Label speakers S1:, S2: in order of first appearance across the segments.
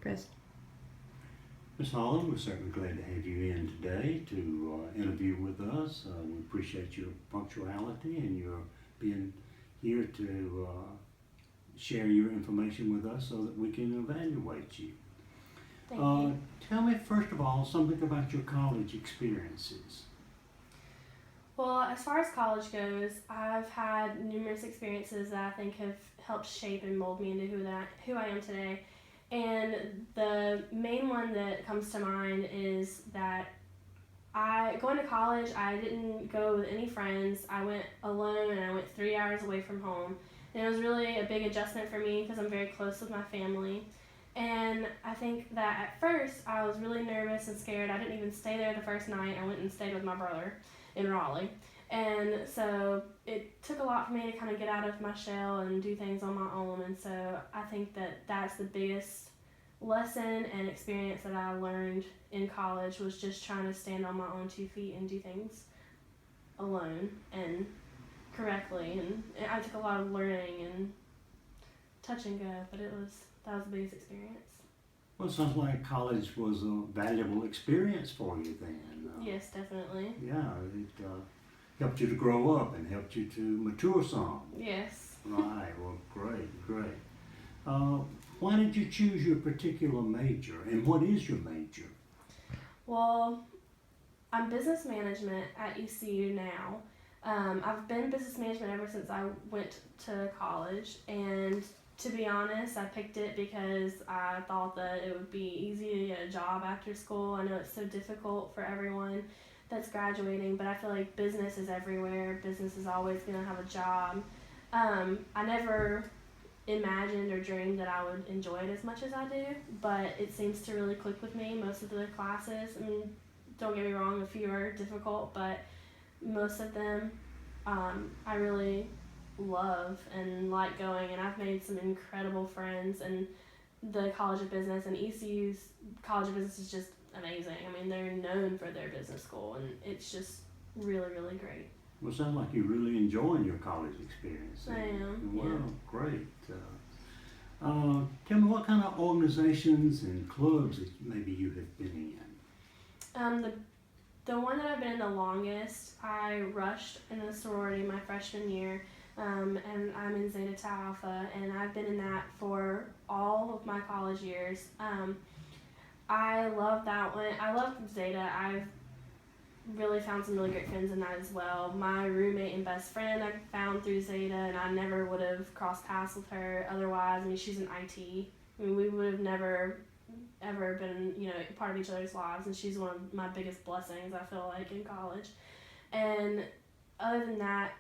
S1: Chris.
S2: Ms. Holland, we're certainly glad to have you in today to interview with us. We appreciate your punctuality and your being here to share your information with us so that we can evaluate you.
S3: Thank you.
S2: Tell me, first of all, something about your college experiences.
S3: Well, as far as college goes, I've had numerous experiences that I think have helped shape and mold me into who I am today. And the main one that comes to mind is that going to college, I didn't go with any friends. I went alone and I went 3 hours away from home. And it was really a big adjustment for me because I'm very close with my family. And I think that at first I was really nervous and scared. I didn't even stay there the first night. I went and stayed with my brother in Raleigh. And so it took a lot for me to kind of get out of my shell and do things on my own. And so I think that that's the biggest lesson and experience that I learned in college was just trying to stand on my own 2 feet and do things alone and correctly. And I took a lot of learning and touch and go, but that was the biggest experience.
S2: Well, it sounds like college was a valuable experience for you then.
S3: Yes, definitely.
S2: Yeah, it helped you to grow up and helped you to mature some.
S3: Yes.
S2: Right, well, great. Why did you choose your particular major, and what is your major?
S3: Well, I'm business management at ECU now. I've been business management ever since I went to college, and to be honest, I picked it because I thought that it would be easy to get a job after school. I know it's so difficult for everyone that's graduating, but I feel like business is everywhere. Business is always going to have a job. I never imagined or dreamed that I would enjoy it as much as I do, but it seems to really click with me. Most of the classes, I mean, don't get me wrong, a few are difficult, but most of them I really love and like going, and I've made some incredible friends. And the College of Business and ECU's College of Business is just amazing. I mean, they're known for their business school, and it's just really, really great.
S2: Well, it sounds like you're really enjoying your college experience.
S3: I am.
S2: Well,
S3: Yeah.
S2: great. Tell me what kind of organizations and clubs that maybe you have been in.
S3: The one that I've been in the longest, I rushed in a sorority my freshman year, and I'm in Zeta Tau Alpha, and I've been in that for all of my college years. I love that one. I love Zeta. I've really found some really great friends in that as well. My roommate and best friend I found through Zeta, and I never would have crossed paths with her otherwise. I mean, she's in IT. I mean, we would have never ever been, part of each other's lives, and she's one of my biggest blessings, I feel like, in college. And other than that,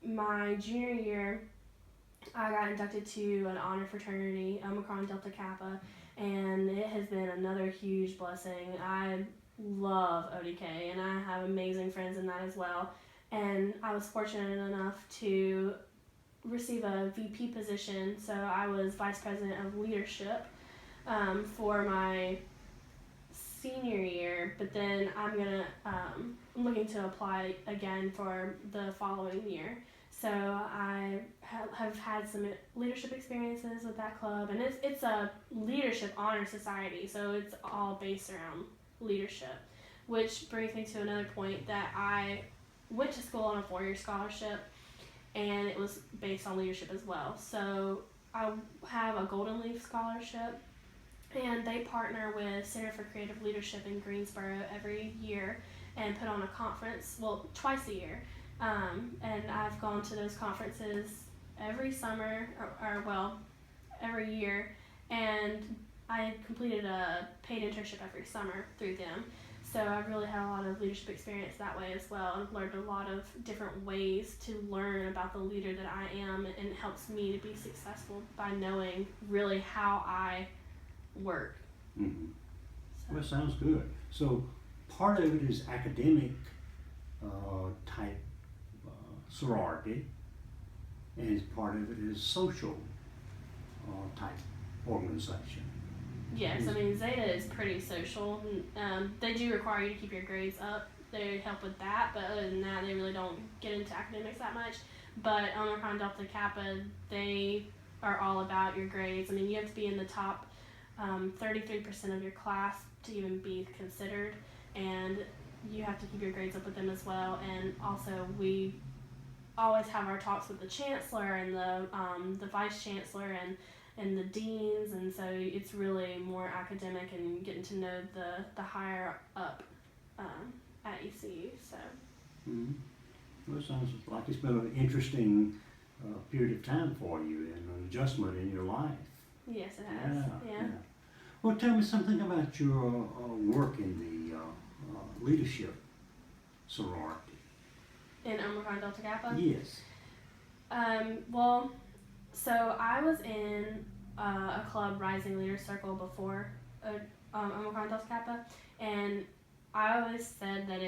S3: my junior year, I got inducted to an honor fraternity, Omicron Delta Kappa, and it has been another huge blessing. I love ODK, and I have amazing friends in that as well. And I was fortunate enough to receive a VP position, so I was Vice President of Leadership for my senior year, but then I'm looking to apply again for the following year. So I have had some leadership experiences with that club, and it's a leadership honor society, so it's all based around leadership, which brings me to another point that I went to school on a 4-year scholarship, and it was based on leadership as well. So I have a Golden Leaf scholarship, and they partner with Center for Creative Leadership in Greensboro every year and put on a conference, twice a year. And I've gone to those conferences every summer, every year, and I completed a paid internship every summer through them. So I've really had a lot of leadership experience that way as well. I've learned a lot of different ways to learn about the leader that I am, and it helps me to be successful by knowing really how I work.
S2: Mm-hmm.
S3: So.
S2: Well, sounds good. So part of it is academic type sorority, and part of it is social type organization.
S3: Yes, I mean, Zeta is pretty social. They do require you to keep your grades up. They help with that, but other than that, they really don't get into academics that much. But Omicron Delta Kappa, they are all about your grades. I mean, you have to be in the top 33% of your class to even be considered, and you have to keep your grades up with them as well. And also, we always have our talks with the chancellor and the vice chancellor and the deans, and so it's really more academic and getting to know the higher up at ECU. So.
S2: Mm-hmm. Well, it sounds like it's been an interesting period of time for you and an adjustment in your life.
S3: Yes, it has. Yeah.
S2: Well, tell me something about your work in the leadership sorority.
S3: In Omicron Delta Kappa?
S2: Yes.
S3: Well, so I was in a club, Rising Leaders Circle, before Omicron Delta Kappa, and I always said that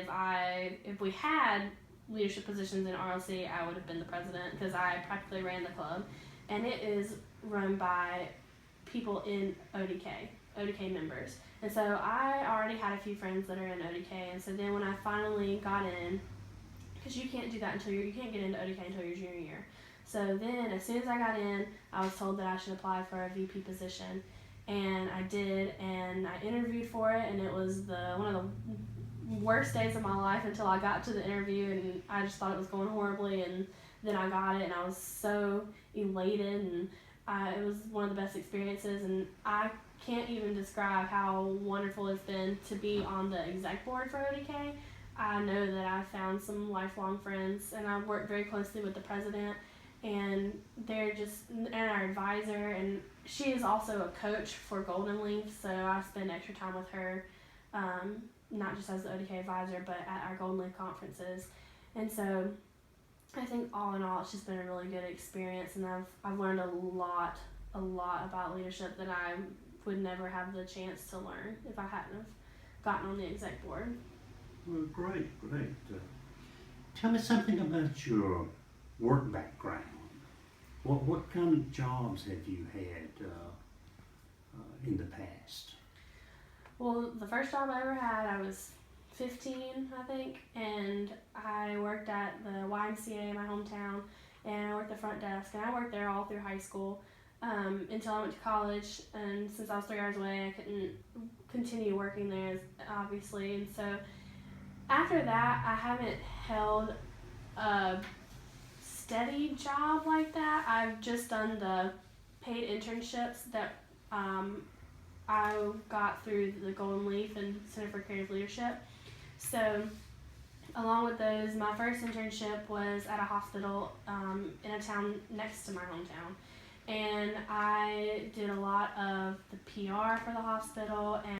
S3: if we had leadership positions in RLC, I would have been the president, because I practically ran the club, and it is run by people in ODK members. And so I already had a few friends that are in ODK, and so then when I finally got in, because you can't do that you can't get into ODK until your junior year. So then as soon as I got in, I was told that I should apply for a VP position, and I did, and I interviewed for it, and it was one of the worst days of my life until I got to the interview, and I just thought it was going horribly, and then I got it, and I was so elated, and it was one of the best experiences, and I can't even describe how wonderful it's been to be on the exec board for ODK. I know that I found some lifelong friends, and I worked very closely with the president, and and our advisor, and she is also a coach for Golden Leaf, so I spend extra time with her, not just as the ODK advisor, but at our Golden Leaf conferences. And so I think all in all, it's just been a really good experience, and I've learned a lot about leadership that I would never have the chance to learn if I hadn't have gotten on the exec board.
S2: Well, great. Tell me something about your work background. What kind of jobs have you had in the past?
S3: Well, the first job I ever had, I was 15, I think, and I worked at the YMCA in my hometown, and I worked the front desk, and I worked there all through high school until I went to college, and since I was 3 hours away, I couldn't continue working there, obviously, and so after that, I haven't held a steady job like that. I've just done the paid internships that I got through the Golden Leaf and Center for Creative Leadership. So along with those, my first internship was at a hospital in a town next to my hometown. And I did a lot of the PR for the hospital, and